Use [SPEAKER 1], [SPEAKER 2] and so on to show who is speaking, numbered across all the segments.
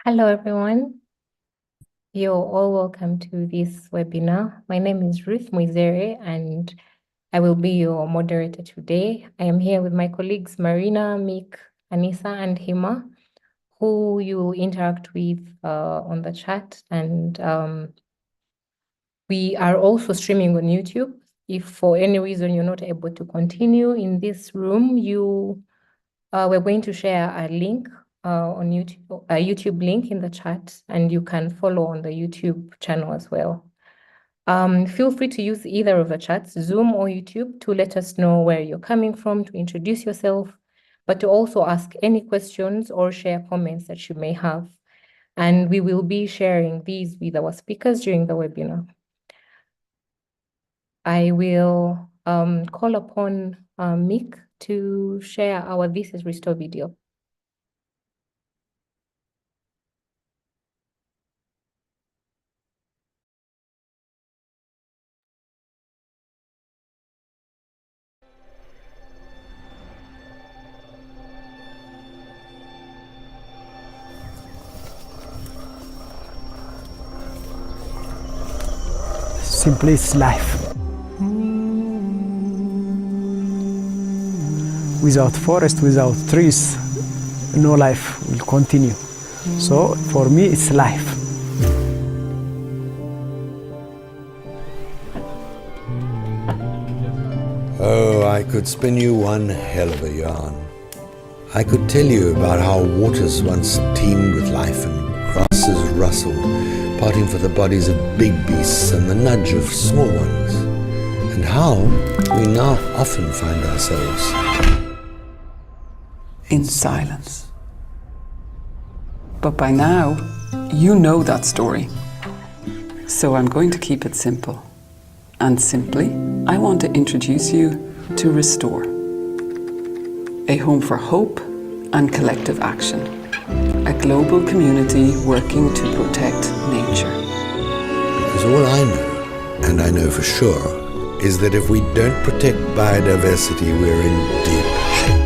[SPEAKER 1] Hello, everyone. You're all welcome to this webinar. My name is Ruth Muizere, and I will be your moderator today. I am here with my colleagues Marina, Mick, Anissa, and Hima, who you interact with on the chat. And we are also streaming on YouTube. If for any reason you're not able to continue in this room, we're going to share a link on YouTube, a YouTube link in the chat, and you can follow on the YouTube channel as well. Feel free to use either of the chats, Zoom or YouTube, to let us know where you're coming from, to introduce yourself, but to also ask any questions or share comments that you may have. And we will be sharing these with our speakers during the webinar. I will call upon Mick to share our This is Restor video.
[SPEAKER 2] Simply it's life. Without forest, without trees, no life will continue. So for me, it's life.
[SPEAKER 3] Oh, I could spin you one hell of a yarn. I could tell you about how waters once teemed with life and grasses rustled, parting for the bodies of big beasts and the nudge of small ones, and how we now often find ourselves
[SPEAKER 4] in silence. But by now, you know that story. So I'm going to keep it simple. And simply, I want to introduce you to Restor, a home for hope and collective action, a global community working to protect nature.
[SPEAKER 3] Because all I know, and I know for sure, is that if we don't protect biodiversity, we're in deep shape.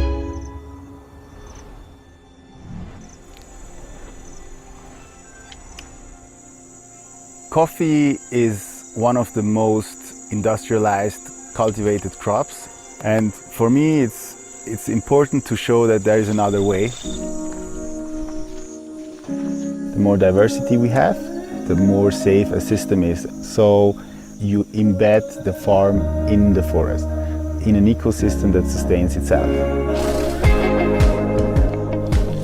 [SPEAKER 5] Coffee is one of the most industrialized, cultivated crops. And for me, it's important to show that there is another way. The more diversity we have, the more safe a system is. So you embed the farm in the forest, in an ecosystem that sustains itself.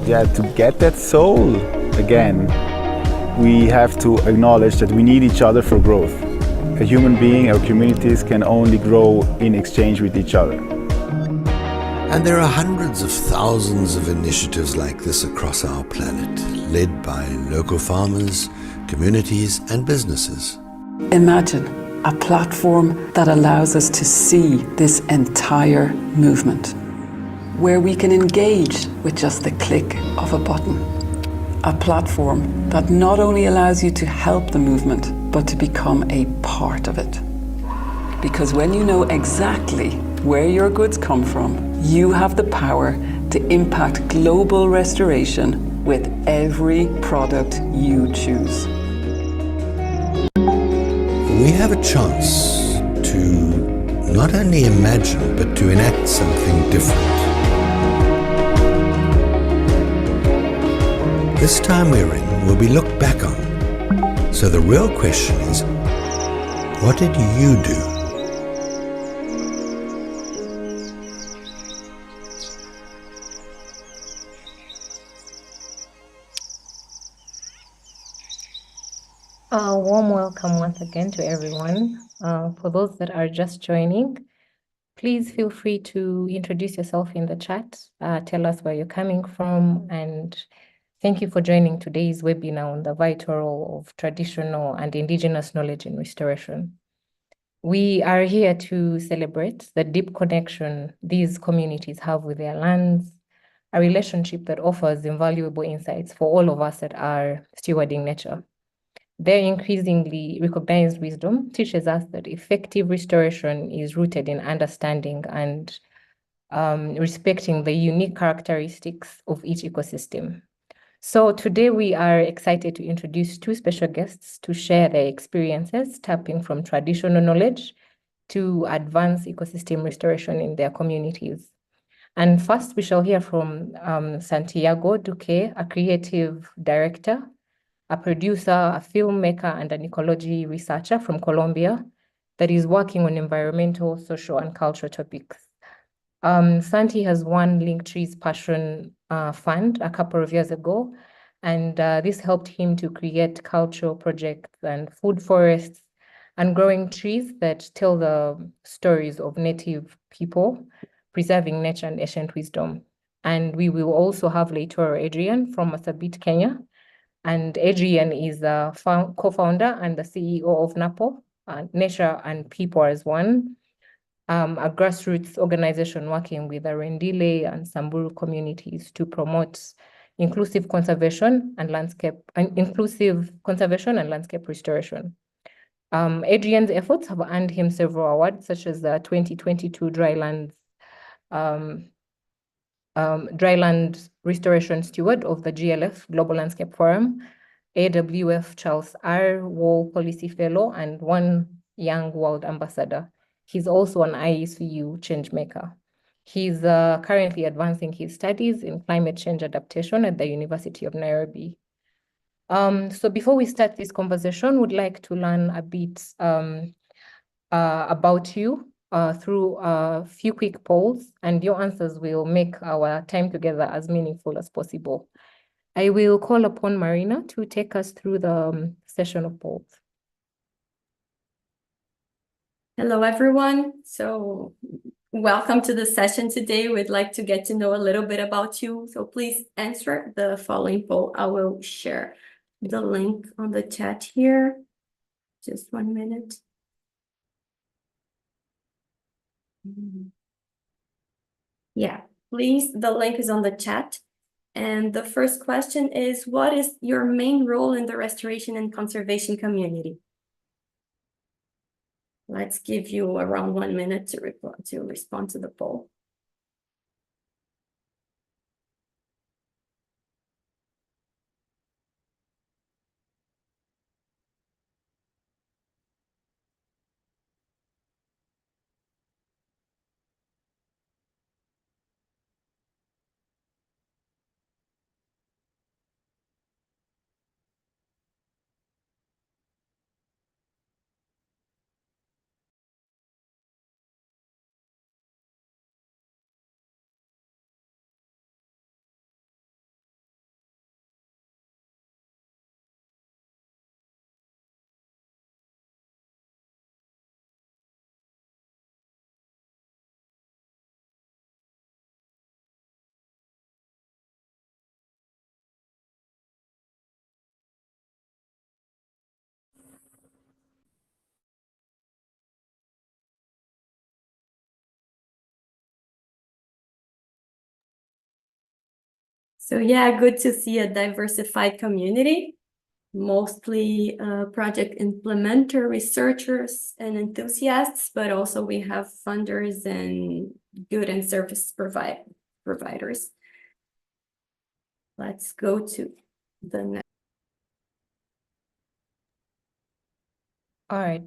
[SPEAKER 5] Yeah, to get that soul again, we have to acknowledge that we need each other for growth. A human being, our communities can only grow in exchange with each other.
[SPEAKER 3] And there are hundreds of thousands of initiatives like this across our planet, led by local farmers, communities, and businesses.
[SPEAKER 4] Imagine a platform that allows us to see this entire movement, where we can engage with just the click of a button. A platform that not only allows you to help the movement, but to become a part of it. Because when you know exactly where your goods come from, you have the power to impact global restoration with every product you choose.
[SPEAKER 3] We have a chance to not only imagine, but to enact something different. This time we're in will be looked back on. So the real question is, what did you do?
[SPEAKER 1] A warm welcome once again to everyone. For those that are just joining, please feel free to introduce yourself in the chat, tell us where you're coming from, and thank you for joining today's webinar on the vital role of traditional and indigenous knowledge in restoration. We are here to celebrate the deep connection these communities have with their lands, a relationship that offers invaluable insights for all of us that are stewarding nature. Their increasingly recognized wisdom teaches us that effective restoration is rooted in understanding and respecting the unique characteristics of each ecosystem. So today we are excited to introduce two special guests to share their experiences, tapping from traditional knowledge to advance ecosystem restoration in their communities. And first, we shall hear from Santiago Duque, a creative director, a producer, a filmmaker, and an ecology researcher from Colombia that is working on environmental, social, and cultural topics. Santi has won Linktree's Passion Fund a couple of years ago, and this helped him to create cultural projects and food forests and growing trees that tell the stories of native people, preserving nature and ancient wisdom. And we will also have later Adrian from Masabit, Kenya. And Adrian is a co-founder and the CEO of NaPO, Nature and People as One, a grassroots organization working with the Rendile and Samburu communities to promote inclusive conservation and landscape restoration. Adrian's efforts have earned him several awards, such as the 2022 Dryland Restoration Steward of the GLF Global Landscape Forum, AWF Charles R. Wall Policy Fellow, and one Young World Ambassador. He's also an IECU changemaker. He's currently advancing his studies in climate change adaptation at the University of Nairobi. So before we start this conversation, we'd like to learn a bit about you through a few quick polls, and your answers will make our time together as meaningful as possible. I will call upon Marina to take us through the session of polls.
[SPEAKER 6] Hello, everyone. So welcome to the session today. We'd like to get to know a little bit about you. So please answer the following poll. I will share the link on the chat here. Just 1 minute. Yeah, please, the link is on the chat. And the first question is, what is your main role in the restoration and conservation community? Let's give you around 1 minute to respond to the poll. So yeah, good to see a diversified community, mostly project implementer, researchers, and enthusiasts, but also we have funders and good and service providers. Let's go to the next.
[SPEAKER 1] All right.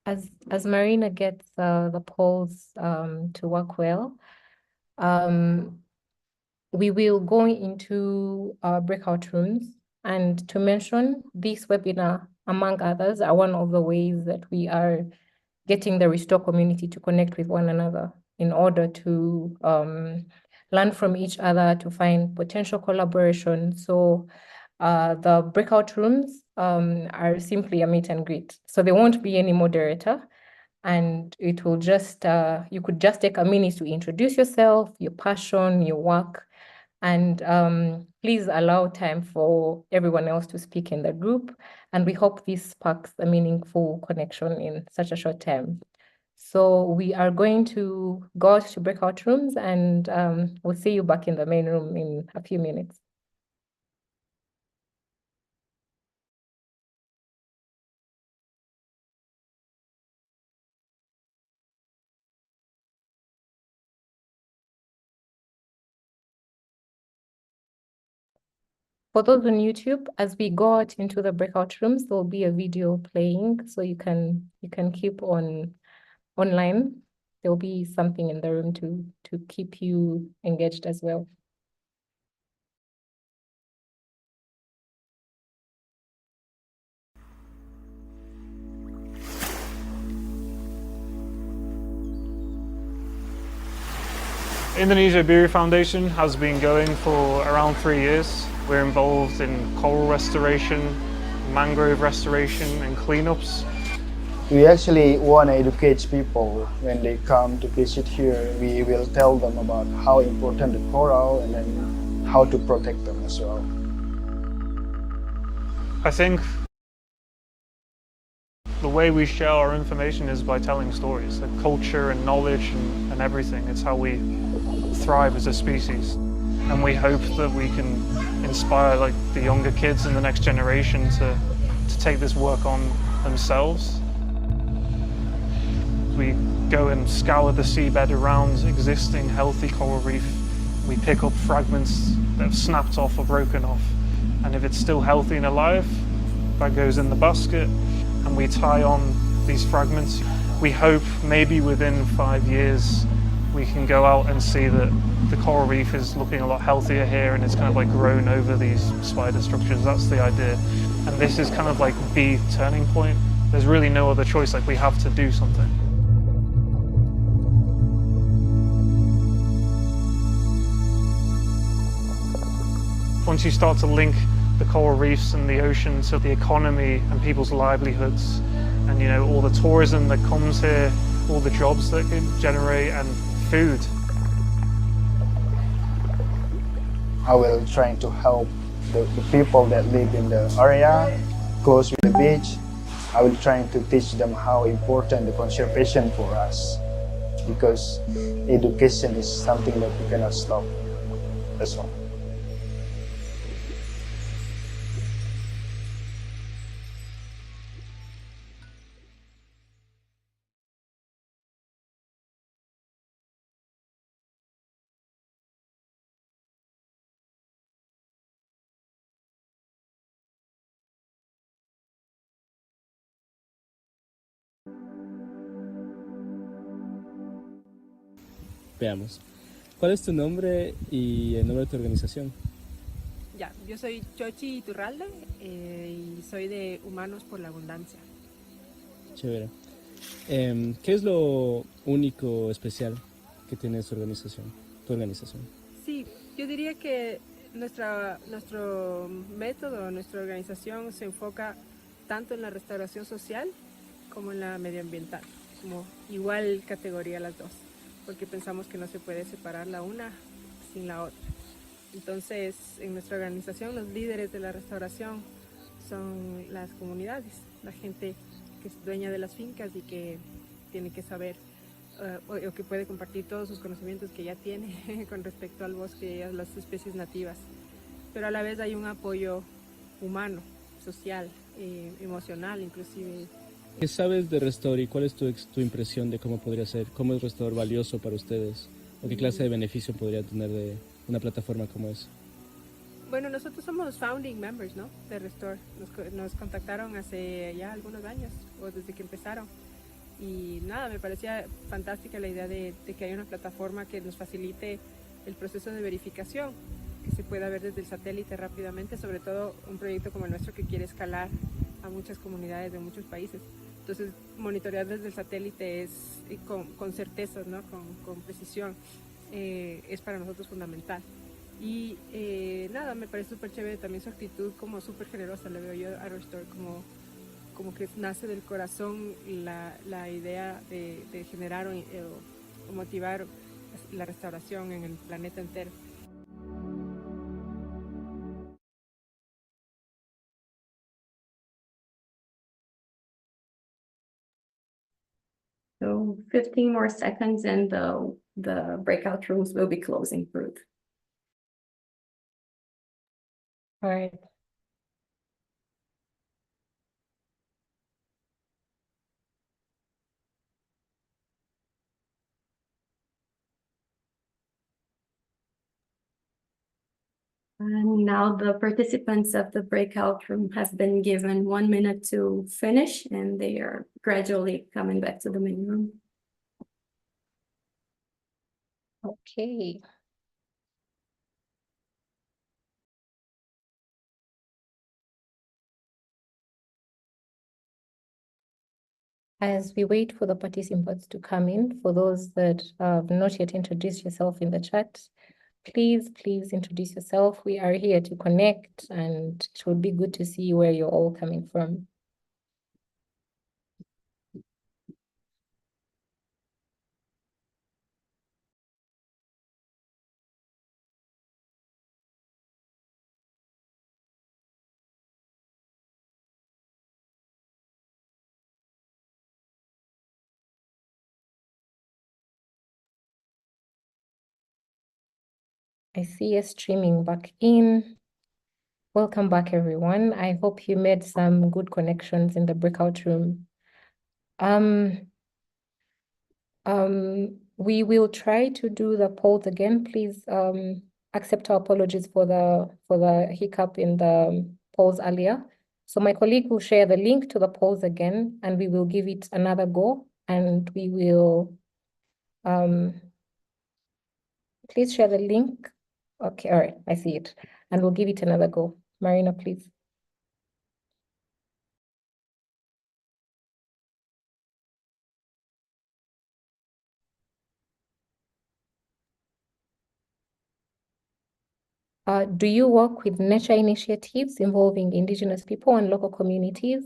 [SPEAKER 1] As Marina gets the polls to work well, we will go into breakout rooms. And to mention, this webinar, among others, are one of the ways that we are getting the Restore community to connect with one another in order to learn from each other, to find potential collaboration. So the breakout rooms are simply a meet and greet. So there won't be any moderator. And it will just, you could just take a minute to introduce yourself, your passion, your work, and please allow time for everyone else to speak in the group. And we hope this sparks a meaningful connection in such a short time. So we are going to go out to breakout rooms, and we'll see you back in the main room in a few minutes. For those on YouTube, as we go out into the breakout rooms, there will be a video playing, so you can keep on online. There will be something in the room to keep you engaged as well.
[SPEAKER 7] Indonesia Beer Foundation has been going for around 3 years. We're involved in coral restoration, mangrove restoration and cleanups.
[SPEAKER 8] We actually want to educate people when they come to visit here. We will tell them about how important the coral and then how to protect them as well.
[SPEAKER 7] I think the way we share our information is by telling stories, like culture and knowledge and everything. It's how we thrive as a species. And we hope that we can inspire like the younger kids in the next generation to take this work on themselves. We go and scour the seabed around existing healthy coral reef. We pick up fragments that have snapped off or broken off. And if it's still healthy and alive, that goes in the basket and we tie on these fragments. We hope maybe within 5 years we can go out and see that the coral reef is looking a lot healthier here and it's kind of like grown over these spider structures. That's the idea. And this is kind of like the turning point. There's really no other choice, like we have to do something. Once you start to link the coral reefs and the ocean to the economy and people's livelihoods, and you know, all the tourism that comes here, all the jobs that it generate, and food.
[SPEAKER 8] I will try to help the people that live in the area close with the beach. I will try to teach them how important the conservation for us, because education is something that we cannot stop. That's all.
[SPEAKER 9] Veamos. ¿Cuál es tu nombre y el nombre de tu organización?
[SPEAKER 10] Ya, yo soy Chochi Iturralde y soy de Humanos por la Abundancia.
[SPEAKER 9] Chévere. ¿Qué es lo único, especial que tiene tu organización?
[SPEAKER 10] Sí, yo diría que nuestro método, nuestra organización se enfoca tanto en la restauración social como en la medioambiental, como igual categoría las dos, porque pensamos que no se puede separar la una sin la otra. Entonces, en nuestra organización, los líderes de la restauración son las comunidades, la gente que es dueña de las fincas y que tiene que saber o que puede compartir todos sus conocimientos que ya tiene con respecto al bosque y a las especies nativas. Pero a la vez hay un apoyo humano, social, emocional inclusive.
[SPEAKER 9] ¿Qué sabes de Restor y cuál es tu impresión de cómo podría ser? ¿Cómo es Restor valioso para ustedes? ¿O qué clase de beneficio podría tener de una plataforma como esa?
[SPEAKER 10] Bueno, nosotros somos founding members, ¿no? De Restor. Nos contactaron hace ya algunos años, o desde que empezaron. Y nada, me parecía fantástica la idea de que haya una plataforma que nos facilite el proceso de verificación, que se pueda ver desde el satélite rápidamente, sobre todo un proyecto como el nuestro que quiere escalar a muchas comunidades de muchos países. Entonces, monitorear desde el satélite es con certeza, ¿no? Con precisión, es para nosotros fundamental. Y nada, me parece súper chévere también su actitud como súper generosa, le veo yo a Restor como que nace del corazón la idea de generar o motivar la restauración en el planeta entero.
[SPEAKER 6] So 15 more seconds and the breakout rooms will be closing, Ruth.
[SPEAKER 1] All right.
[SPEAKER 6] And now the participants of the breakout room has been given 1 minute to finish, and they are gradually coming back to the main room.
[SPEAKER 1] Okay. As we wait for the participants to come in, for those that have not yet introduced yourself in the chat, please introduce yourself. We are here to connect, and it would be good to see where you're all coming from. I see you streaming back in. Welcome back, everyone. I hope you made some good connections in the breakout room. We will try to do the polls again. Please accept our apologies for the hiccup in the polls earlier. So my colleague will share the link to the polls again, and we will give it another go, and we will please share the link. Okay, all right, I see it. And we'll give it another go. Marina, please. Do you work with nature initiatives involving Indigenous people and local communities?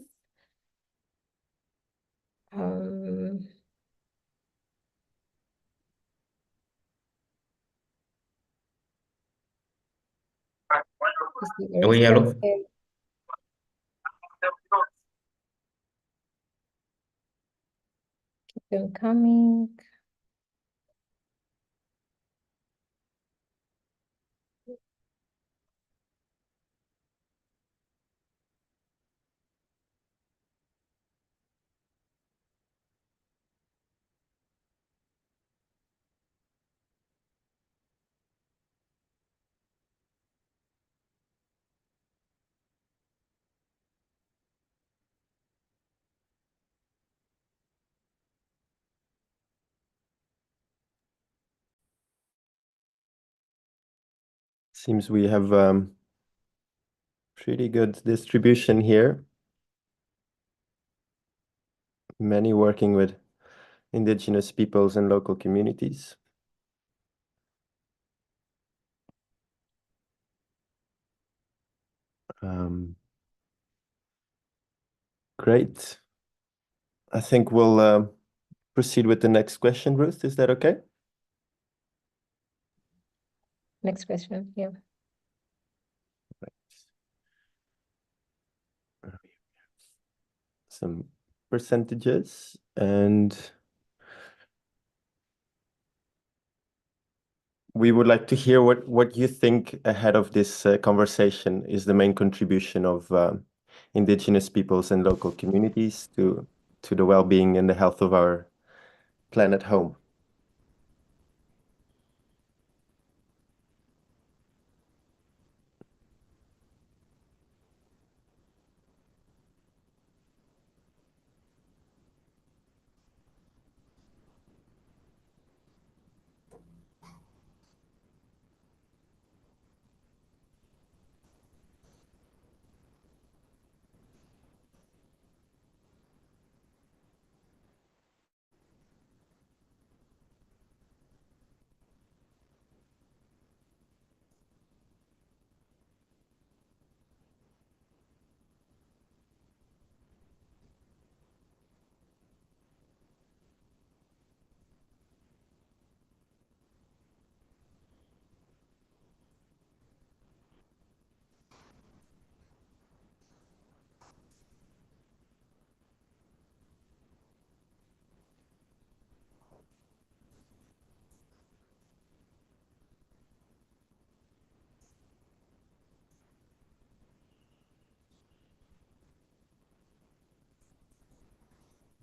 [SPEAKER 11] Oui, allô?
[SPEAKER 1] Keep them coming.
[SPEAKER 11] Seems we have pretty good distribution here. Many working with indigenous peoples and local communities. Great. I think we'll proceed with the next question, Ruth. Is that okay?
[SPEAKER 1] Next question, yeah.
[SPEAKER 11] Some percentages, and we would like to hear what you think ahead of this conversation is the main contribution of indigenous peoples and local communities to the well-being and the health of our planet home.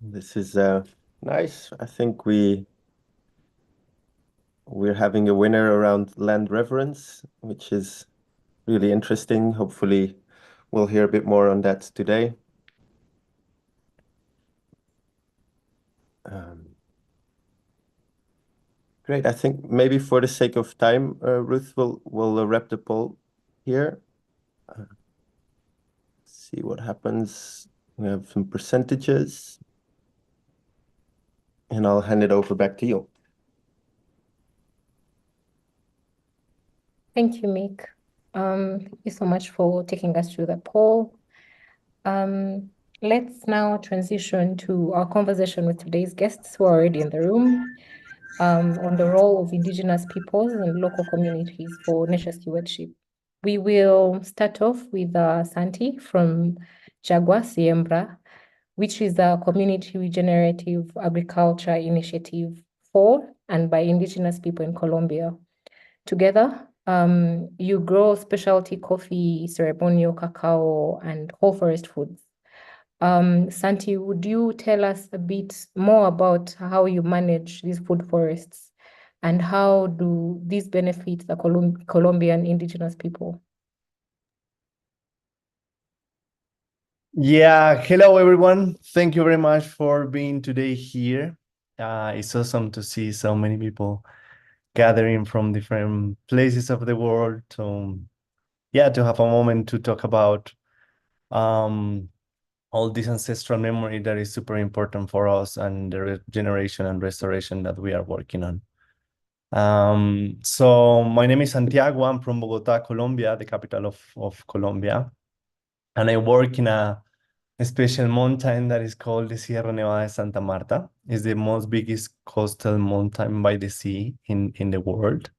[SPEAKER 11] This is nice. I think we're having a winner around land reverence, which is really interesting. Hopefully, we'll hear a bit more on that today. Great. I think maybe for the sake of time, Ruth will wrap the poll here. See what happens. We have some percentages, and I'll hand it over back to you.
[SPEAKER 1] Thank you, Mick. Thank you so much for taking us through the poll. Let's now transition to our conversation with today's guests who are already in the room, on the role of Indigenous peoples and local communities for nature stewardship. We will start off with Santi from Jaguar Siembra, which is a community regenerative agriculture initiative for and by Indigenous people in Colombia. Together, you grow specialty coffee, ceremonial cacao, and whole forest foods. Santi, would you tell us a bit more about how you manage these food forests and how do these benefit the Colombian indigenous people?
[SPEAKER 12] Yeah, hello everyone. Thank you very much for being today here. It's awesome to see so many people gathering from different places of the world to have a moment to talk about all this ancestral memory that is super important for us and the regeneration and restoration that we are working on. So my name is Santiago. I'm from Bogota, Colombia, the capital of Colombia. And I work in a special mountain that is called the Sierra Nevada de Santa Marta. It's the most biggest coastal mountain by the sea in the world.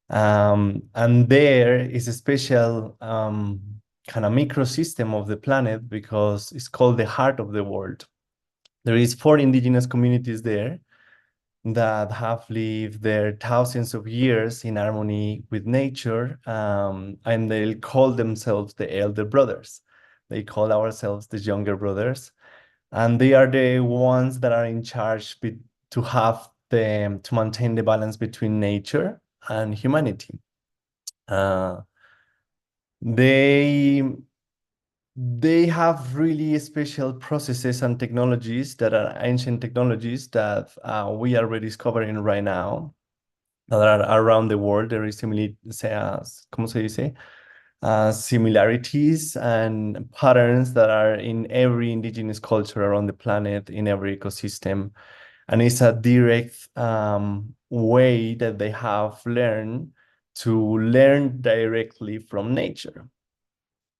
[SPEAKER 12] And there is a special kind of microsystem of the planet because it's called the heart of the world. There is 4 indigenous communities there that have lived there thousands of years in harmony with nature, and they call themselves the elder brothers. They call ourselves the younger brothers, and they are the ones that are in charge to maintain the balance between nature and humanity. They have really special processes and technologies that are ancient technologies that we are rediscovering right now that are around the world. There is similarities and patterns that are in every indigenous culture around the planet, in every ecosystem. And it's a direct way that they have learned to learn directly from nature.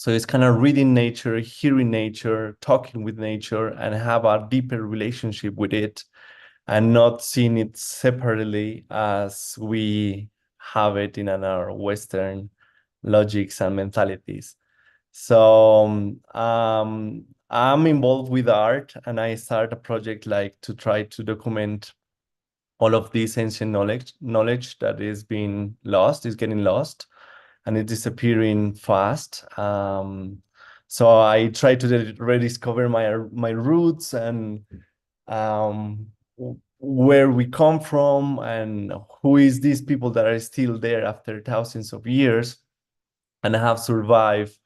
[SPEAKER 12] So it's kind of reading nature, hearing nature, talking with nature, and have a deeper relationship with it, and not seeing it separately as we have it in our Western logics and mentalities. So I'm involved with art, and I start a project to try to document all of this ancient knowledge that is being lost, is getting lost, and it's disappearing fast. So I try to rediscover my roots and where we come from and who is these people that are still there after thousands of years and have survived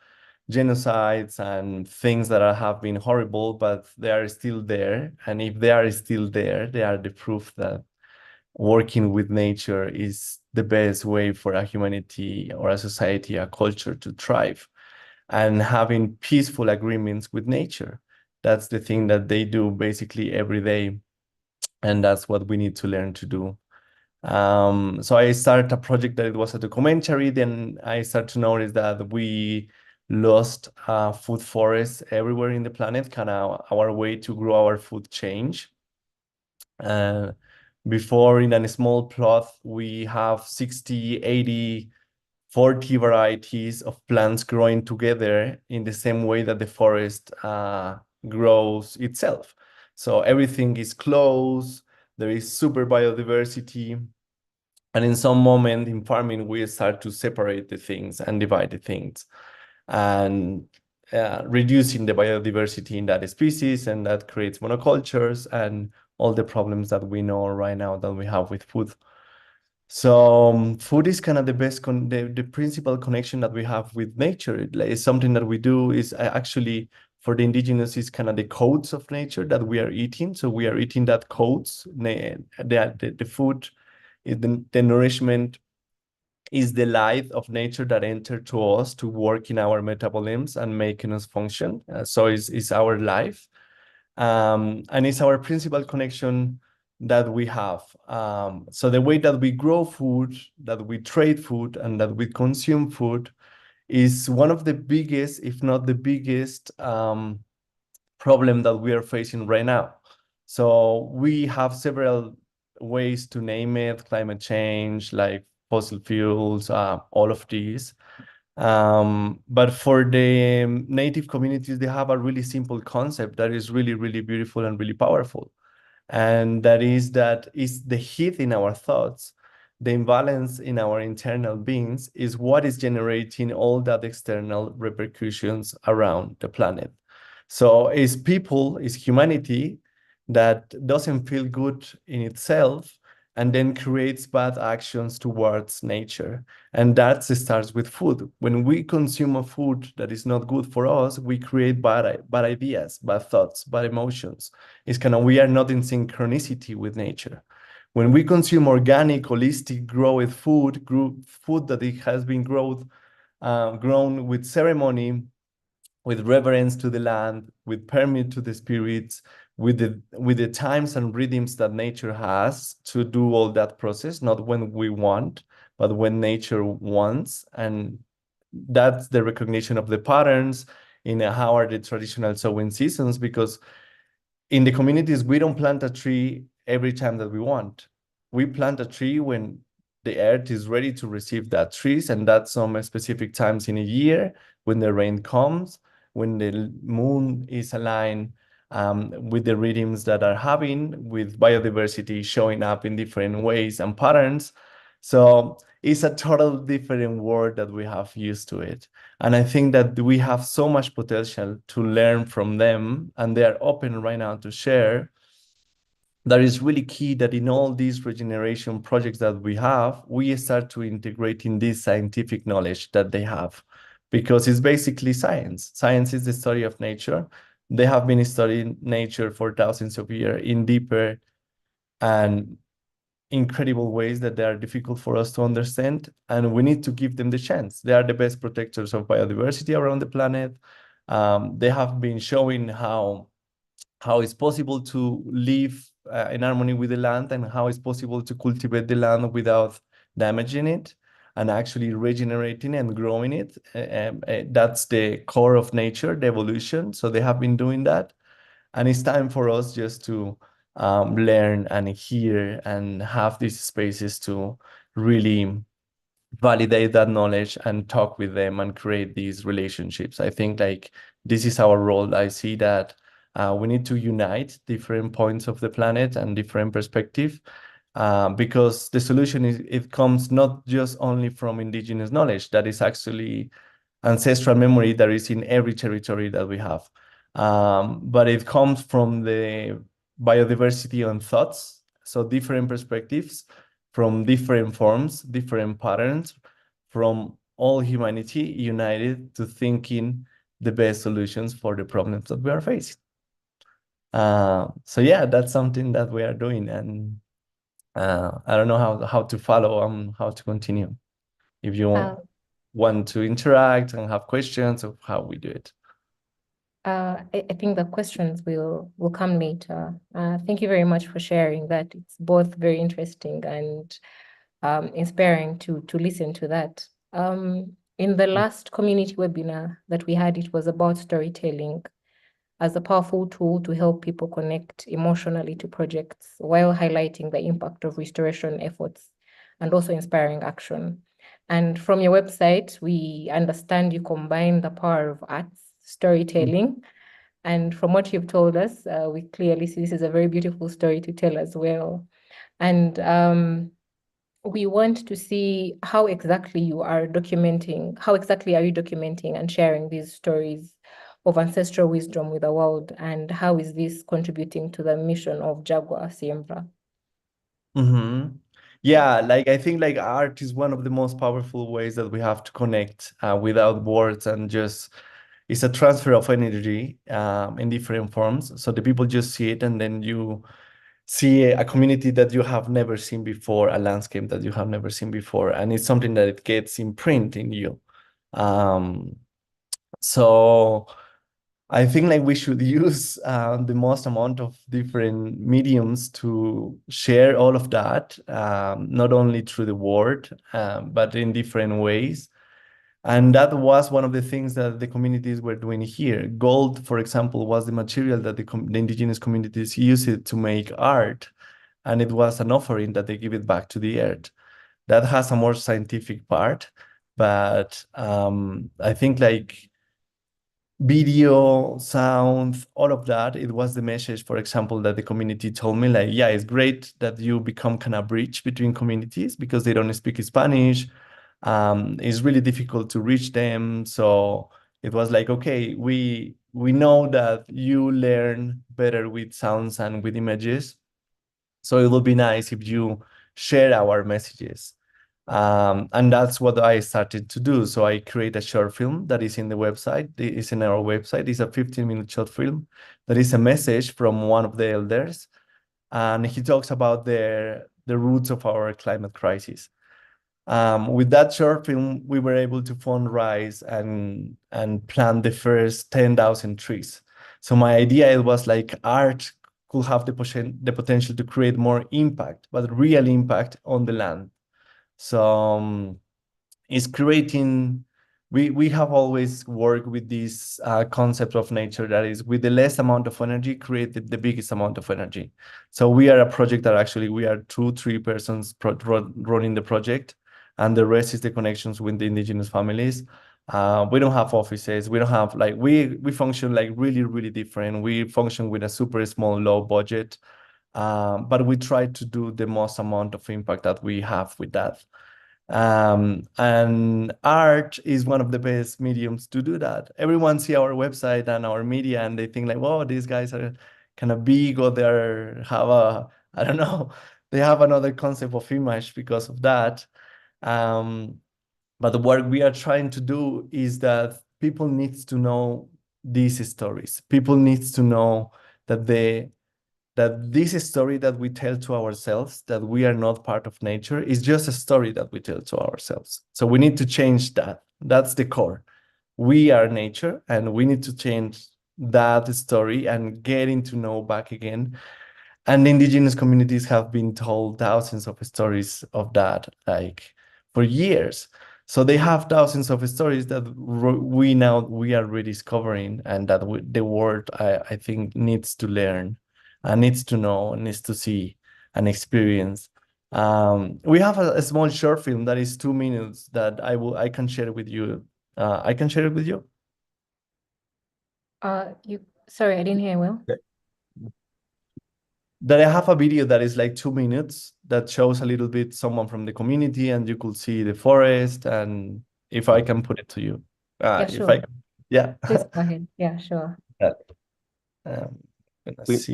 [SPEAKER 12] genocides and things that have been horrible, but they are still there. And if they are still there, they are the proof that working with nature is the best way for a humanity or a society, a culture to thrive, and having peaceful agreements with nature. That's the thing that they do basically every day. And that's what we need to learn to do. So I started a project that it was a documentary. Then I started to notice that we lost food forests everywhere in the planet. Kind of our way to grow our food change. Before, in a small plot, we have 60, 80, 40 varieties of plants growing together in the same way that the forest grows itself. So everything is close, there is super biodiversity. And in some moment in farming, we start to separate the things and divide the things, and reducing the biodiversity in that species, and that creates monocultures and all the problems that we know right now that we have with food. So food is kind of the best, the principal connection that we have with nature. It's something that we do is actually for the indigenous is kind of the codes of nature that we are eating. So we are eating that codes, the food, the nourishment is the light of nature that entered to us to work in our metabolisms and making us function. So it's our life. And it's our principal connection that we have. So the way that we grow food, that we trade food, and that we consume food is one of the biggest, if not the biggest, problem that we are facing right now. So we have several ways to name it: climate change, like fossil fuels, all of these. But for the native communities, they have a really simple concept that is really, really beautiful and really powerful. And that is the heat in our thoughts, the imbalance in our internal beings is what is generating all that external repercussions around the planet. So it's people, it's humanity that doesn't feel good in itself and then creates bad actions towards nature. And that starts with food. When we consume a food that is not good for us, we create bad ideas, bad thoughts, bad emotions. It's kind of, we are not in synchronicity with nature. When we consume organic, holistic, grown food, food that it has been grown with ceremony, with reverence to the land, with permit to the spirits, with the times and rhythms that nature has to do all that process, not when we want, but when nature wants. And that's the recognition of the patterns in how are the traditional sowing seasons, because in the communities, we don't plant a tree every time that we want. We plant a tree when the earth is ready to receive that trees, and that's some specific times in a year, when the rain comes, when the moon is aligned with the rhythms that are having, with biodiversity showing up in different ways and patterns. So it's a total different world that we have used to it. And I think that we have so much potential to learn from them, and they are open right now to share. That is really key, that in all these regeneration projects that we have, we start to integrate in this scientific knowledge that they have, because it's basically science. Science is the study of nature. They have been studying nature for thousands of years in deeper and incredible ways that they are difficult for us to understand, and we need to give them the chance. They are the best protectors of biodiversity around the planet. They have been showing how it's possible to live in harmony with the land, and how it's possible to cultivate the land without damaging it and actually regenerating and growing it. That's the core of nature, the evolution. So they have been doing that. And it's time for us just to learn and hear and have these spaces to really validate that knowledge and talk with them and create these relationships. I think like this is our role. I see that we need to unite different points of the planet and different perspectives, because the solution is, it comes not just only from indigenous knowledge, that is actually ancestral memory that is in every territory that we have. But it comes from the biodiversity and thoughts, so different perspectives from different forms, different patterns, from all humanity united to thinking the best solutions for the problems that we are facing. So yeah, that's something that we are doing, and I don't know how to follow and how to continue. If you want to interact and have questions of how we do it.
[SPEAKER 1] I think the questions will come later. Thank you very much for sharing that. It's both very interesting and inspiring to listen to that. In the last community webinar that we had, it was about storytelling as a powerful tool to help people connect emotionally to projects while highlighting the impact of restoration efforts and also inspiring action. And from your website, we understand you combine the power of arts, storytelling, and from what you've told us, we clearly see this is a very beautiful story to tell as well. And we want to see how exactly are you documenting and sharing these stories of ancestral wisdom with the world, and how is this contributing to the mission of Jaguar Siembra?
[SPEAKER 12] Yeah, like I think like art is one of the most powerful ways that we have to connect without words, and just it's a transfer of energy in different forms. So the people just see it, and then you see a community that you have never seen before, a landscape that you have never seen before, and it's something that it gets imprint in you. So I think like we should use the most amount of different mediums to share all of that, not only through the word, but in different ways. And that was one of the things that the communities were doing here. Gold, for example, was the material that the indigenous communities used it to make art, and it was an offering that they give it back to the earth. That has a more scientific part, but I think like video, sound, all of that, it was the message, for example, that the community told me, like, yeah, it's great that you become kind of bridge between communities because they don't speak Spanish. It's really difficult to reach them. So it was like, okay, we know that you learn better with sounds and with images. So it would be nice if you share our messages. And that's what I started to do. So I create a short film that is in the website. It's in our website. It's a 15-minute short film that is a message from one of the elders. And he talks about the roots of our climate crisis. With that short film, we were able to fundraise and plant the first 10,000 trees. So my idea, it was like art could have the potential to create more impact, but real impact on the land. So it's creating, we have always worked with this concept of nature that is with the less amount of energy, create the biggest amount of energy. So we are a project that actually we are 2-3 persons running the project, and the rest is the connections with the indigenous families. We don't have offices. We don't have like, we function like really, really different. We function with a super small, low budget. But we try to do the most amount of impact that we have with that. And art is one of the best mediums to do that. Everyone see our website and our media, and they think like, whoa, these guys are kind of big, or I don't know, they have another concept of image because of that. But what we are trying to do is that people needs to know these stories. People needs to know that this story that we tell to ourselves, that we are not part of nature, is just a story that we tell to ourselves. So we need to change that. That's the core. We are nature, and we need to change that story and getting to know back again. And indigenous communities have been told thousands of stories of that, like for years. So they have thousands of stories that we are rediscovering, and that the world, I think, needs to learn, and needs to know, and needs to see and experience. We have a small short film that is 2 minutes that I can share with you. I can share it with you.
[SPEAKER 1] Sorry, I didn't hear well.
[SPEAKER 12] That I have a video that is like 2 minutes that shows a little bit someone from the community, and you could see the forest, and if I can put it to you.
[SPEAKER 1] Yeah,
[SPEAKER 12] If
[SPEAKER 1] sure.
[SPEAKER 12] I can, yeah.
[SPEAKER 1] Please go ahead. Yeah, sure.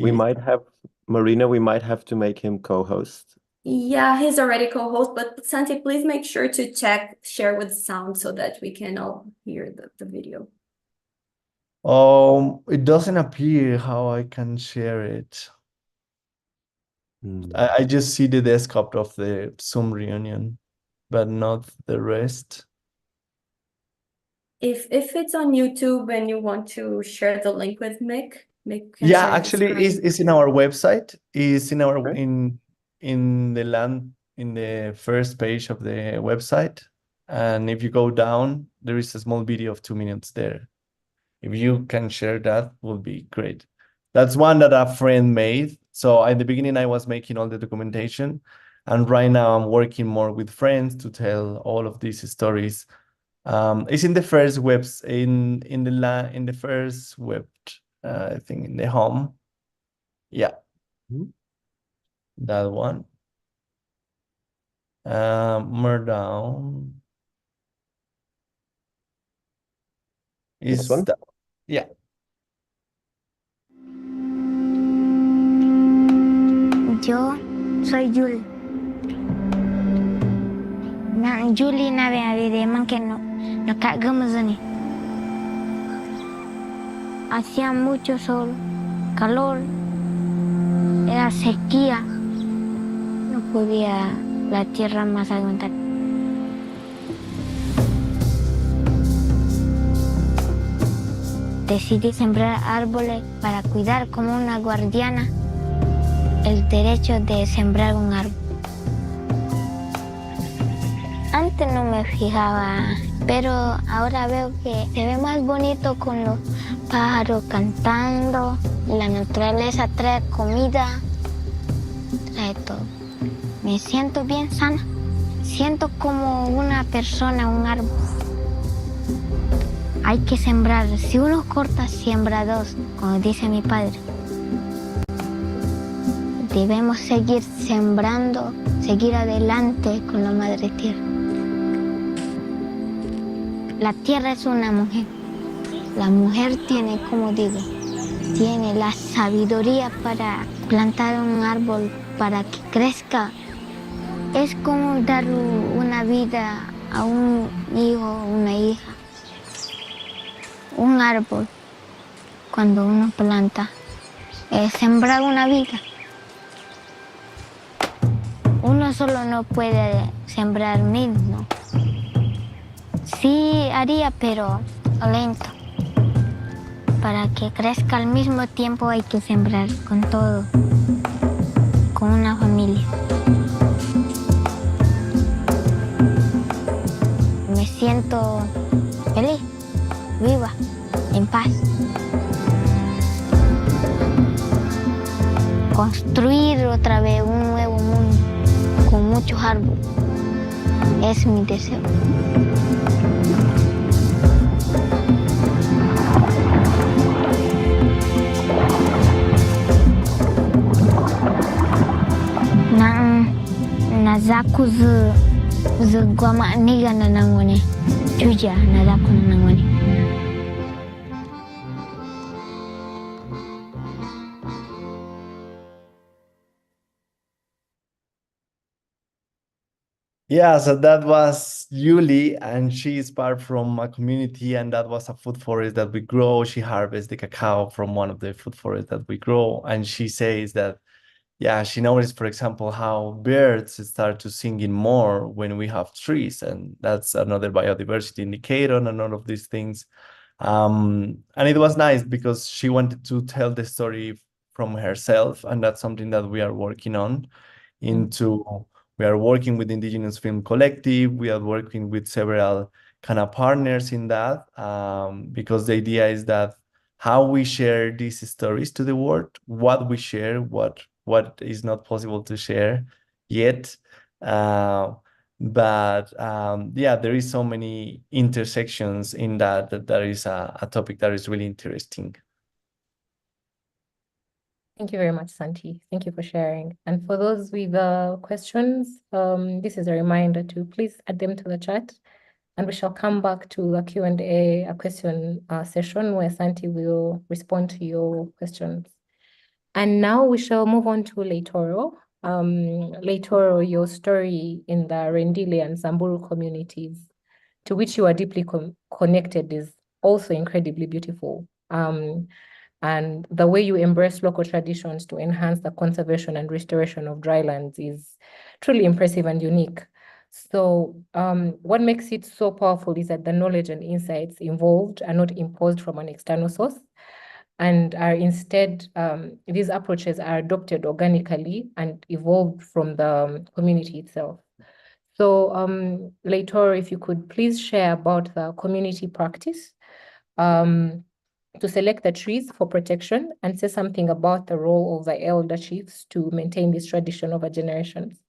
[SPEAKER 11] We might have, Marina, we might have to make him co-host.
[SPEAKER 6] Yeah, he's already co-host, but Santi, please make sure to share with sound so that we can all hear the video.
[SPEAKER 12] It doesn't appear how I can share it. I just see the desktop of the Zoom reunion, but not the rest.
[SPEAKER 6] If it's on YouTube and you want to share the link with Mick can
[SPEAKER 12] Yeah,
[SPEAKER 6] share the
[SPEAKER 12] actually,
[SPEAKER 6] screen.
[SPEAKER 12] it's in our website. It's in our in the first page of the website, and if you go down, there is a small video of 2 minutes there. If you can share that, would be great. That's one that a friend made. So in the beginning, I was making all the documentation, and right now I'm working more with friends to tell all of these stories. It's in the first webs in the first web, I think in the home. Yeah, that one. More down. Is
[SPEAKER 11] This one?
[SPEAKER 12] that, yeah.
[SPEAKER 13] Yo soy Yul. Na Julie na be avide manque no cagamos ni. Hacía mucho sol, calor, era sequía. No podía la tierra más aguantar. Decidí sembrar árboles para cuidar como una guardiana el derecho de sembrar un árbol. Antes no me fijaba, pero ahora veo que se ve más bonito con los pájaros cantando, la naturaleza trae comida, trae todo. Me siento bien sana, siento como una persona, un árbol. Hay que sembrar, si uno corta, siembra dos, como dice mi padre. Debemos seguir sembrando, seguir adelante con la madre tierra. La tierra es una mujer. La mujer tiene, como digo, tiene la sabiduría para plantar un árbol, para que crezca. Es como dar una vida a un hijo, una hija. Un árbol, cuando uno planta, es sembrar una vida. Uno solo no puede sembrar mil, ¿no? Sí haría, pero lento. Para que crezca al mismo tiempo hay que sembrar con todo, con una familia. Me siento feliz, viva, en paz. Construir otra vez un nuevo mundo con muchos árboles es mi deseo. Na zaku z guama niga na nangone chuja na zaku na nangone.
[SPEAKER 12] Yeah, so that was Yuli, and she is part from a community, and that was a food forest that we grow. She harvests the cacao from one of the food forests that we grow, and she says that, yeah, she noticed, for example, how birds start to singing more when we have trees, and that's another biodiversity indicator and all of these things. And it was nice because she wanted to tell the story from herself, and that's something that we are working on into. We are working with Indigenous Film Collective. We are working with several kind of partners in that, because the idea is that how we share these stories to the world, what we share, what is not possible to share yet. But yeah, there is so many intersections in that is a topic that is really interesting.
[SPEAKER 1] Thank you very much, Santi. Thank you for sharing. And for those with questions, this is a reminder to please add them to the chat, and we shall come back to a Q&A, a question session where Santi will respond to your questions. And now we shall move on to Leitoro. Leitoro, your story in the Rendile and Samburu communities, to which you are deeply connected, is also incredibly beautiful. And the way you embrace local traditions to enhance the conservation and restoration of drylands is truly impressive and unique. So what makes it so powerful is that the knowledge and insights involved are not imposed from an external source, and are instead, these approaches are adopted organically and evolved from the community itself. So Leitoro, if you could please share about the community practice to select the trees for protection, and say something about the role of the elder chiefs to maintain this tradition over generations.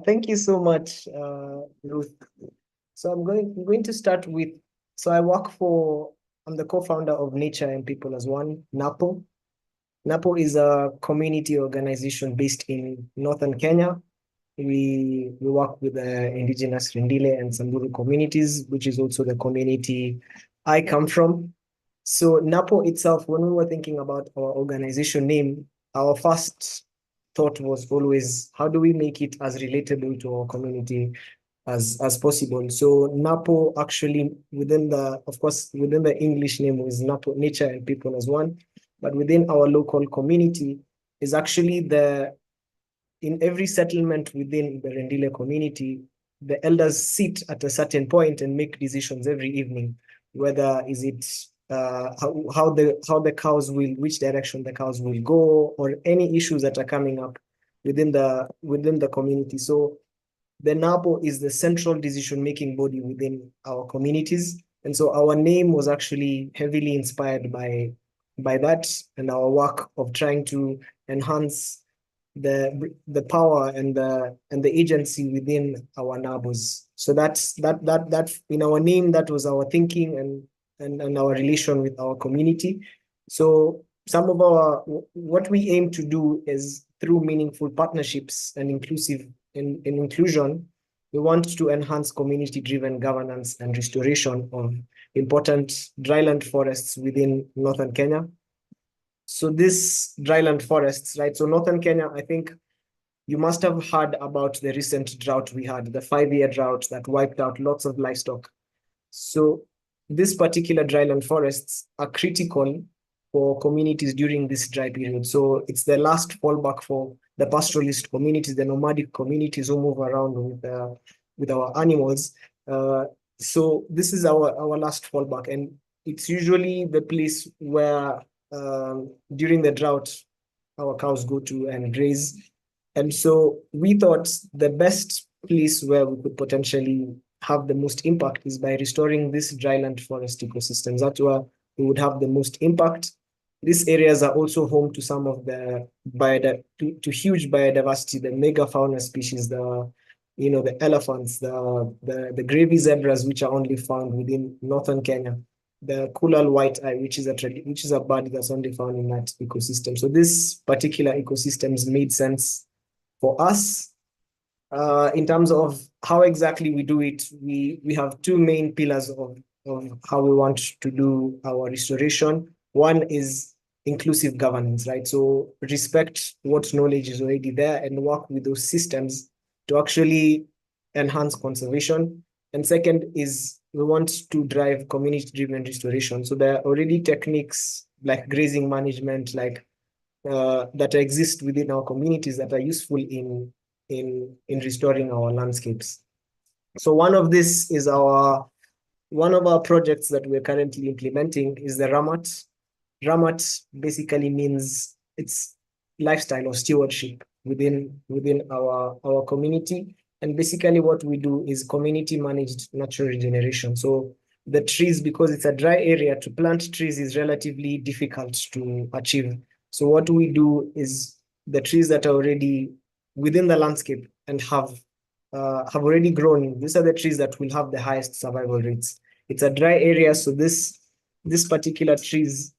[SPEAKER 14] Thank you so much, Ruth. So I'm going to start with, so I'm the co-founder of Nature and People as One, NaPO. NaPO is a community organization based in northern Kenya. We work with the Indigenous Rendile and Samburu communities, which is also the community I come from. So NaPO itself, when we were thinking about our organization name, our first thought was always, how do we make it as relatable to our community as possible? So NaPO actually of course, within the English name is NaPO, Nature and People as One, but within our local community is actually in every settlement within the Rendile community, the elders sit at a certain point and make decisions every evening, whether is it how the cows will, which direction the cows will go, or any issues that are coming up within the community. So the NaPO is the central decision-making body within our communities. And so our name was actually heavily inspired by that and our work of trying to enhance the power and the agency within our NABOs. So that in our name, that was our thinking and our relation with our community. So some of what we aim to do is through meaningful partnerships and inclusion, we want to enhance community-driven governance and restoration of important dryland forests within northern Kenya. So this dryland forests, right? So northern Kenya, I think you must have heard about the recent drought we had, the 5-year drought that wiped out lots of livestock. So this particular dryland forests are critical for communities during this dry period. So it's the last fallback for the pastoralist communities, the nomadic communities who move around with our animals. So this is our last fallback, and it's usually the place where during the drought our cows go to and graze. And so we thought the best place where we could potentially have the most impact is by restoring this dryland forest ecosystems. That's where we would have the most impact. These areas are also home to some of the to huge biodiversity, the megafauna species, the elephants, the gravy zebras, which are only found within northern Kenya, the Kulal white eye, which is a bird that's only found in that ecosystem. So this particular ecosystems made sense for us. In terms of how exactly we do it, we have two main pillars of how we want to do our restoration. One is inclusive governance, right? So respect what knowledge is already there and work with those systems to actually enhance conservation. And second is we want to drive community-driven restoration. So there are already techniques like grazing management, like that exist within our communities that are useful in restoring our landscapes. So one of our projects that we're currently implementing is the Ramat. Ramat basically means it's lifestyle or stewardship within our community. And basically what we do is community managed natural regeneration. So the trees, because it's a dry area, to plant trees is relatively difficult to achieve. So what we do is the trees that are already within the landscape and have already grown, these are the trees that will have the highest survival rates. It's a dry area, so this particular trees,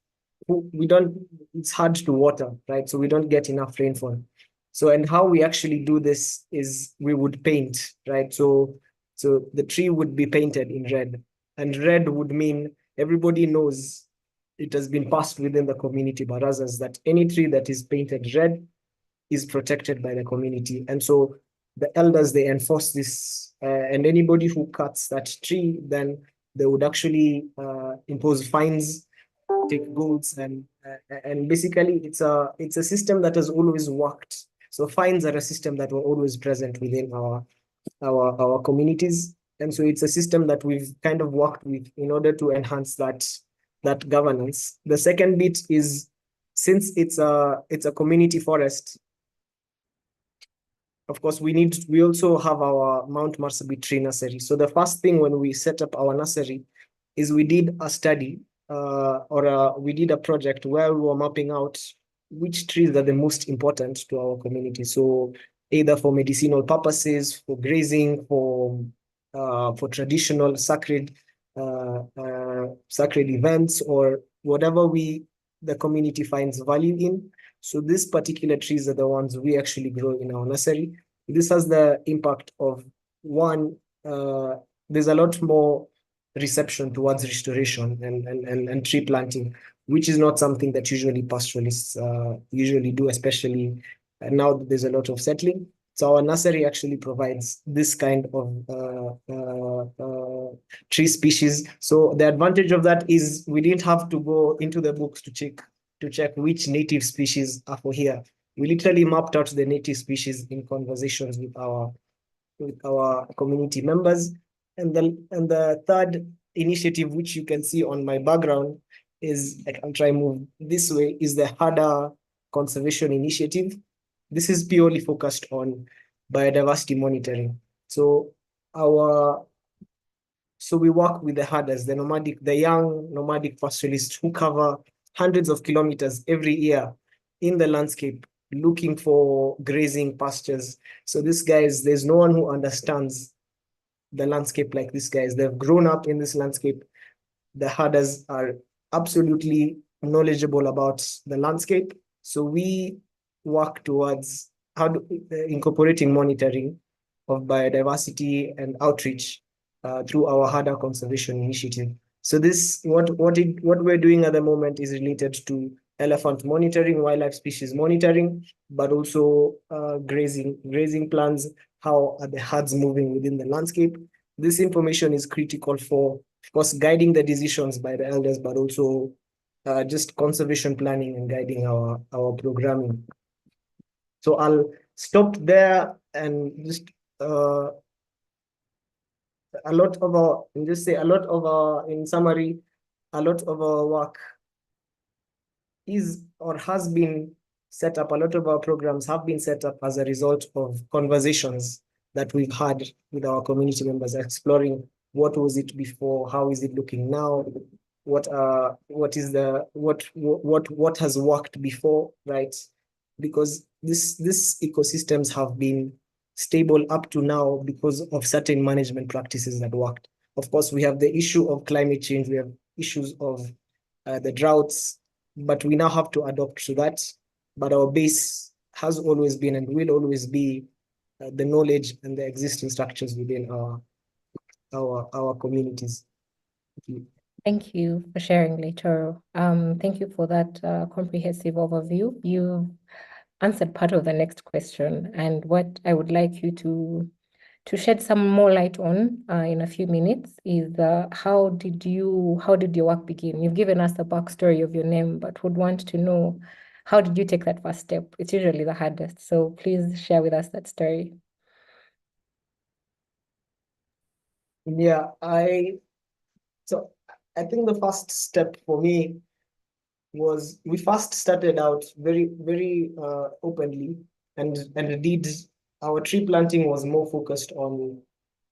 [SPEAKER 14] it's hard to water, right? So we don't get enough rainfall. So, and how we actually do this is we would paint, right? So the tree would be painted in red, and red would mean everybody knows it has been passed within the community, but others that any tree that is painted red is protected by the community. And so the elders, they enforce this, and anybody who cuts that tree, then they would actually impose fines, take golds, and basically it's a system that has always worked. So fines are a system that were always present within our communities, and so it's a system that we've kind of worked with in order to enhance that governance. The second bit is, since it's a community forest, of course, we also have our Mount Marsabit tree nursery. So the first thing when we set up our nursery is we did a study we did a project where we were mapping out which trees are the most important to our community. So either for medicinal purposes, for grazing, for traditional sacred events, or whatever the community finds value in. So these particular trees are the ones we actually grow in our nursery. This has the impact of, one, there's a lot more reception towards restoration and tree planting, which is not something that usually pastoralists usually do, especially and now there's a lot of settling. So our nursery actually provides this kind of tree species. So the advantage of that is we didn't have to go into the books to check which native species are for here. We literally mapped out the native species in conversations with our community members. And the third initiative, which you can see on my background, is, I can try move this way, is the Harder Conservation Initiative. This is purely focused on biodiversity monitoring. So we work with the herders, the young nomadic pastoralists who cover hundreds of kilometers every year in the landscape, looking for grazing pastures. So these guys, there's no one who understands the landscape like these guys. They've grown up in this landscape. The herders are absolutely knowledgeable about the landscape. So we work towards incorporating monitoring of biodiversity and outreach through our Harder Conservation Initiative. So what we're doing at the moment is related to elephant monitoring, wildlife species monitoring, but also grazing plans. How are the herds moving within the landscape? This information is critical for, of course, guiding the decisions by the elders, but also just conservation planning and guiding our programming. So I'll stop there and just in summary, a lot of our work is or has been set up. A lot of our programs have been set up as a result of conversations that we've had with our community members, exploring what was it before, how is it looking now, what has worked before, right? Because these ecosystems have been stable up to now because of certain management practices that worked. Of course, we have the issue of climate change, we have issues of the droughts, but we now have to adopt to that. But our base has always been and will always be the knowledge and the existing structures within our communities.
[SPEAKER 1] Thank you for sharing, later. Thank you for that comprehensive overview. You answered part of the next question, and what I would like you to shed some more light on in a few minutes is how did your work begin? You've given us the backstory of your name, but would want to know, how did you take that first step? It's usually the hardest, so please share with us that story.
[SPEAKER 14] Yeah, I think the first step for me was, we first started out very, very openly, and did our tree planting was more focused on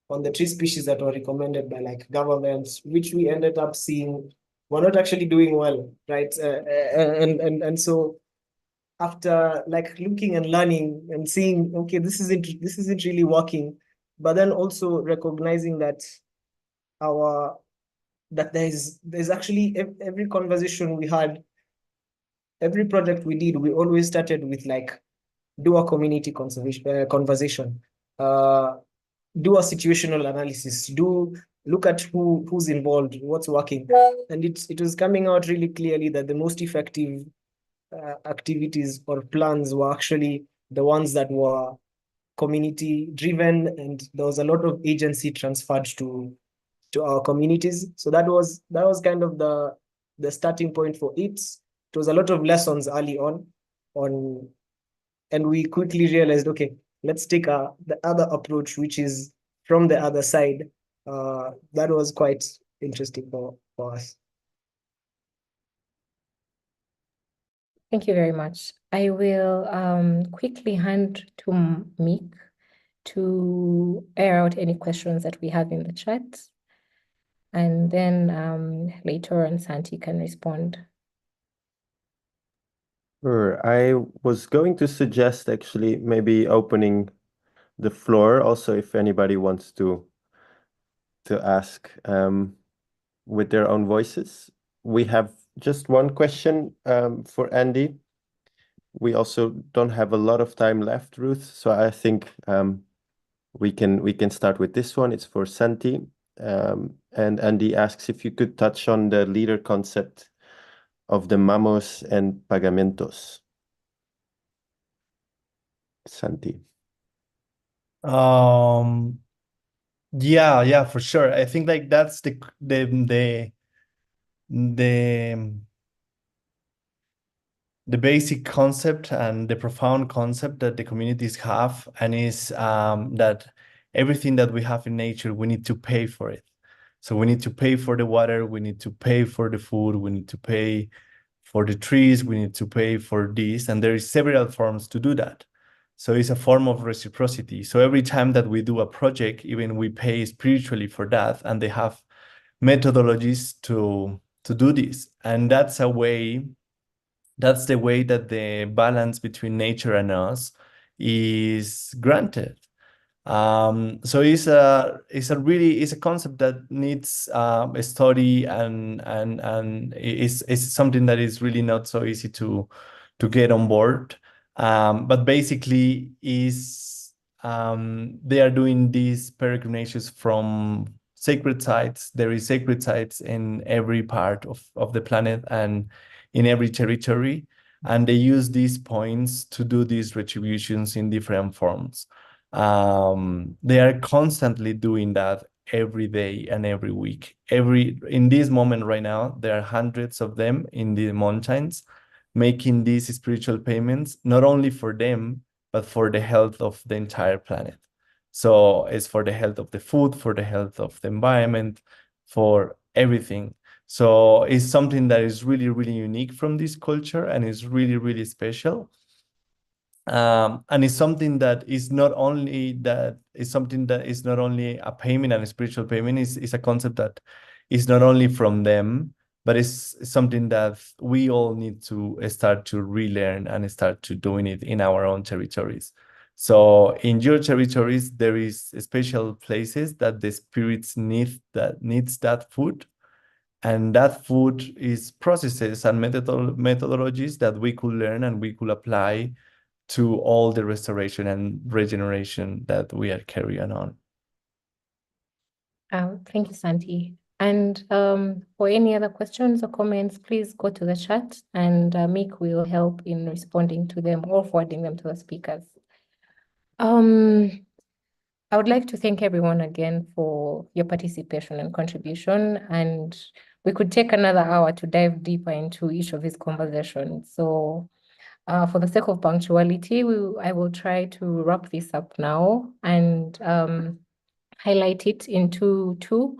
[SPEAKER 14] the tree species that were recommended by like governments, which we ended up seeing were not actually doing well, right? And so after like looking and learning and seeing, okay, this isn't really working, but then also recognizing that there's actually every conversation we had, every project we did, we always started with like, do a community conversation, do a situational analysis, look at who's involved, what's working, and it was coming out really clearly that the most effective activities or plans were actually the ones that were community driven, and there was a lot of agency transferred to our communities. So that was kind of the starting point for it. It was a lot of lessons early on, and we quickly realized, okay, let's take the other approach, which is from the other side. That was quite interesting for us.
[SPEAKER 1] Thank you very much. I will quickly hand to Mick to air out any questions that we have in the chat. And then later on, Santi can respond.
[SPEAKER 11] Sure. I was going to suggest actually maybe opening the floor also, if anybody wants to ask with their own voices. We have just one question for Andy. We also don't have a lot of time left, Ruth, so I think we can start with this one. It's for Santi. And Andy asks if you could touch on the leader concept of the mamos and pagamentos. Santi?
[SPEAKER 12] Yeah, for sure. I think like that's the basic concept and the profound concept that the communities have, and is that everything that we have in nature, we need to pay for it. So we need to pay for the water, we need to pay for the food, we need to pay for the trees, we need to pay for this, and there is several forms to do that. So it's a form of reciprocity. So every time that we do a project, even we pay spiritually for that, and they have methodologies to do this. And that's the way that the balance between nature and us is granted. So it's a concept that needs a study, and is something that is really not so easy to get on board. But basically they are doing these peregrinations from sacred sites. There is sacred sites in every part of the planet and in every territory, and they use these points to do these retributions in different forms. They are constantly doing that every day and every week. In this moment right now, there are hundreds of them in the mountains making these spiritual payments, not only for them, but for the health of the entire planet. So it's for the health of the food, for the health of the environment, for everything. So it's something that is really, really unique from this culture, and is really, really special. And it's something that is not only a payment and a spiritual payment. Is a concept that is not only from them, but it's something that we all need to start to relearn and start to doing it in our own territories. So in your territories, there is special places that the spirits needs that food. And that food is processes and methodologies that we could learn and we could apply to all the restoration and regeneration that we are carrying on.
[SPEAKER 1] Thank you, Santi. And for any other questions or comments, please go to the chat, and Mick will help in responding to them or forwarding them to the speakers. I would like to thank everyone again for your participation and contribution, and we could take another hour to dive deeper into each of these conversations. So for the sake of punctuality, I will try to wrap this up now and highlight it into two.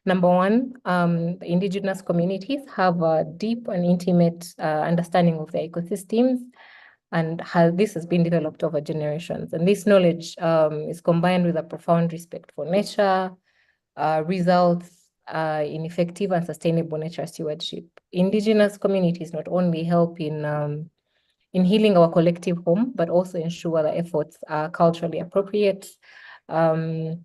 [SPEAKER 1] Number one, the indigenous communities have a deep and intimate understanding of their ecosystems, and how this has been developed over generations. And this knowledge is combined with a profound respect for nature, results in effective and sustainable nature stewardship. Indigenous communities not only help in healing our collective home, but also ensure the efforts are culturally appropriate. And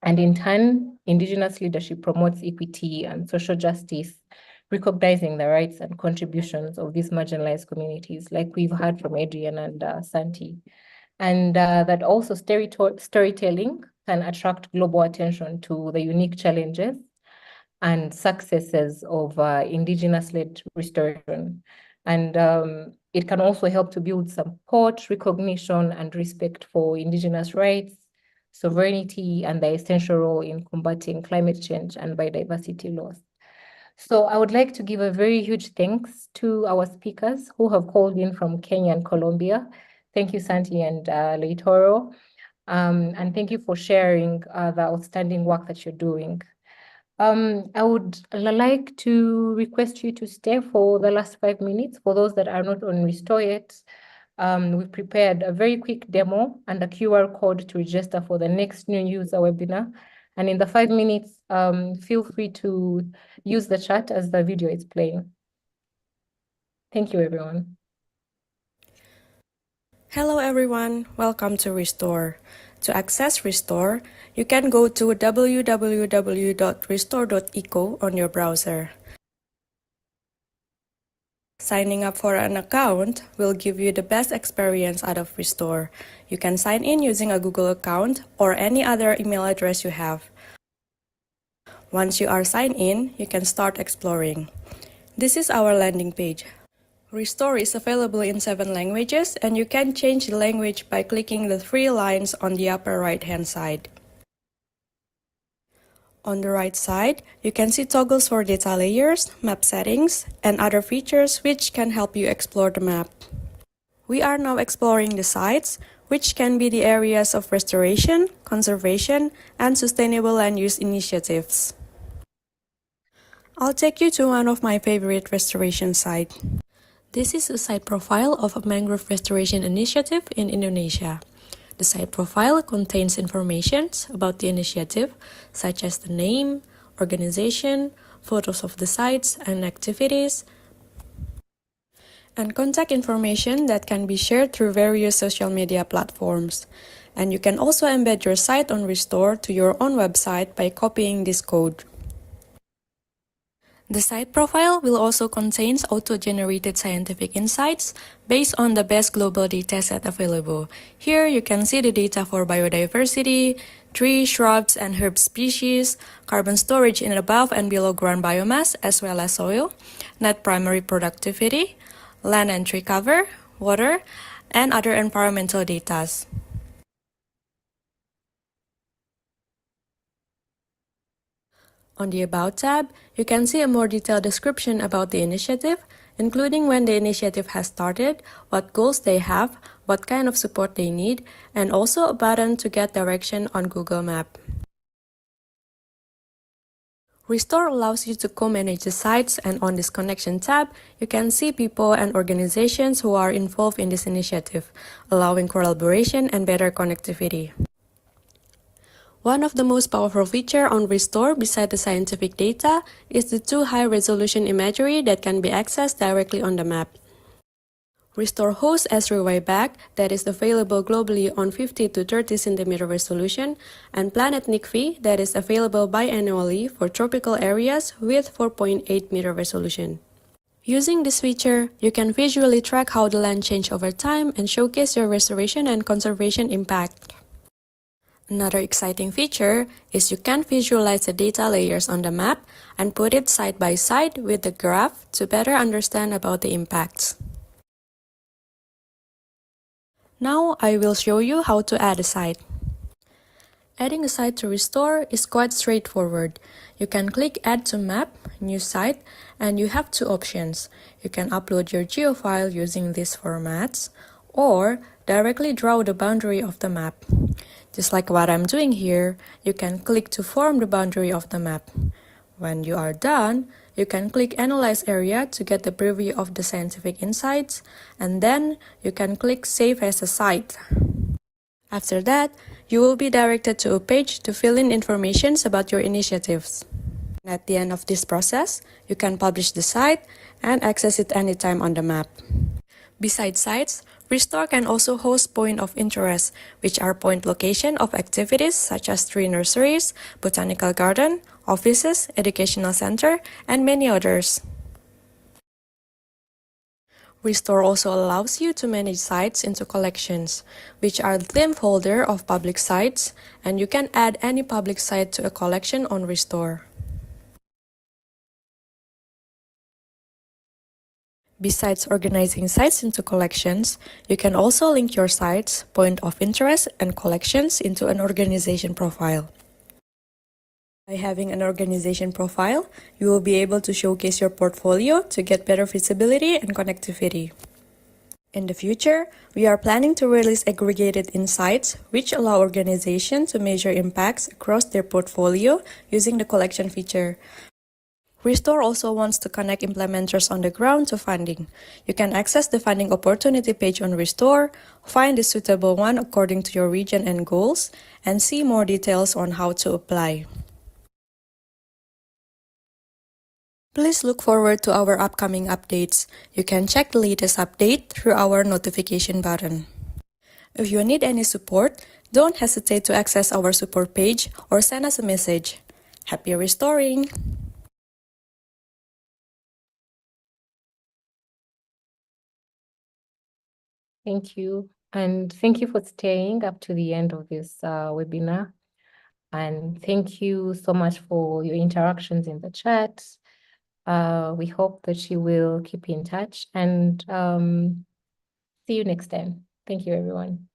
[SPEAKER 1] in turn, Indigenous leadership promotes equity and social justice, recognizing the rights and contributions of these marginalized communities, like we've heard from Adrian and Santi. And that also storytelling can attract global attention to the unique challenges and successes of Indigenous-led restoration. And it can also help to build support, recognition, and respect for Indigenous rights, sovereignty, and their essential role in combating climate change and biodiversity loss. So I would like to give a very huge thanks to our speakers who have called in from Kenya and Colombia. Thank you, Santi and Leitoro. And thank you for sharing the outstanding work that you're doing. I would like to request you to stay for the last 5 minutes. For those that are not on Restor yet, we've prepared a very quick demo and a QR code to register for the next new user webinar. And in the 5 minutes, feel free to use the chat as the video is playing. Thank you, everyone.
[SPEAKER 15] Hello, everyone. Welcome to Restor. To access Restor, you can go to www.restor.eco on your browser. Signing up for an account will give you the best experience out of Restor. You can sign in using a Google account or any other email address you have. Once you are signed in, you can start exploring. This is our landing page. Restor is available in 7 languages, and you can change the language by clicking the 3 lines on the upper right-hand side. On the right side, you can see toggles for data layers, map settings, and other features which can help you explore the map. We are now exploring the sites, which can be the areas of restoration, conservation, and sustainable land use initiatives. I'll take you to one of my favorite restoration sites. This is a site profile of a mangrove restoration initiative in Indonesia. The site profile contains information about the initiative, such as the name, organization, photos of the sites and activities, and contact information that can be shared through various social media platforms. And you can also embed your site on Restor to your own website by copying this code. The site profile will also contain auto-generated scientific insights based on the best global dataset available. Here you can see the data for biodiversity, tree, shrubs, and herb species, carbon storage in above and below ground biomass as well as soil, net primary productivity, land and tree cover, water, and other environmental data. On the About tab, you can see a more detailed description about the initiative, including when the initiative has started, what goals they have, what kind of support they need, and also a button to get direction on Google Maps. Restor allows you to co-manage the sites, and on this Connection tab, you can see people and organizations who are involved in this initiative, allowing collaboration and better connectivity. One of the most powerful features on Restor beside the scientific data is the 2 high-resolution imagery that can be accessed directly on the map. Restor hosts S3Y back that is available globally on 50 to 30 cm resolution, and Planet NICV that is available biannually for tropical areas with 4.8 meter resolution. Using this feature, you can visually track how the land changed over time and showcase your restoration and conservation impact. Another exciting feature is you can visualize the data layers on the map and put it side by side with the graph to better understand about the impacts. Now I will show you how to add a site. Adding a site to Restor is quite straightforward. You can click Add to Map, New Site, and you have 2 options. You can upload your geofile using these formats, or directly draw the boundary of the map. Just like what I'm doing here, you can click to form the boundary of the map. When you are done, you can click Analyze Area to get the preview of the scientific insights, and then you can click Save as a Site. After that, you will be directed to a page to fill in information about your initiatives. At the end of this process, you can publish the site and access it anytime on the map. Besides sites, Restor can also host point of interest, which are point location of activities such as tree nurseries, botanical garden, offices, educational center, and many others. Restor also allows you to manage sites into collections, which are the theme folder of public sites, and you can add any public site to a collection on Restor. Besides organizing sites into collections, you can also link your sites, point of interest, and collections into an organization profile. By having an organization profile, you will be able to showcase your portfolio to get better visibility and connectivity. In the future, we are planning to release aggregated insights which allow organizations to measure impacts across their portfolio using the collection feature. Restor also wants to connect implementers on the ground to funding. You can access the funding opportunity page on Restor, find the suitable one according to your region and goals, and see more details on how to apply. Please look forward to our upcoming updates. You can check the latest update through our notification button. If you need any support, don't hesitate to access our support page or send us a message. Happy restoring!
[SPEAKER 1] Thank you. And thank you for staying up to the end of this webinar. And thank you so much for your interactions in the chat. We hope that you will keep in touch and see you next time. Thank you, everyone.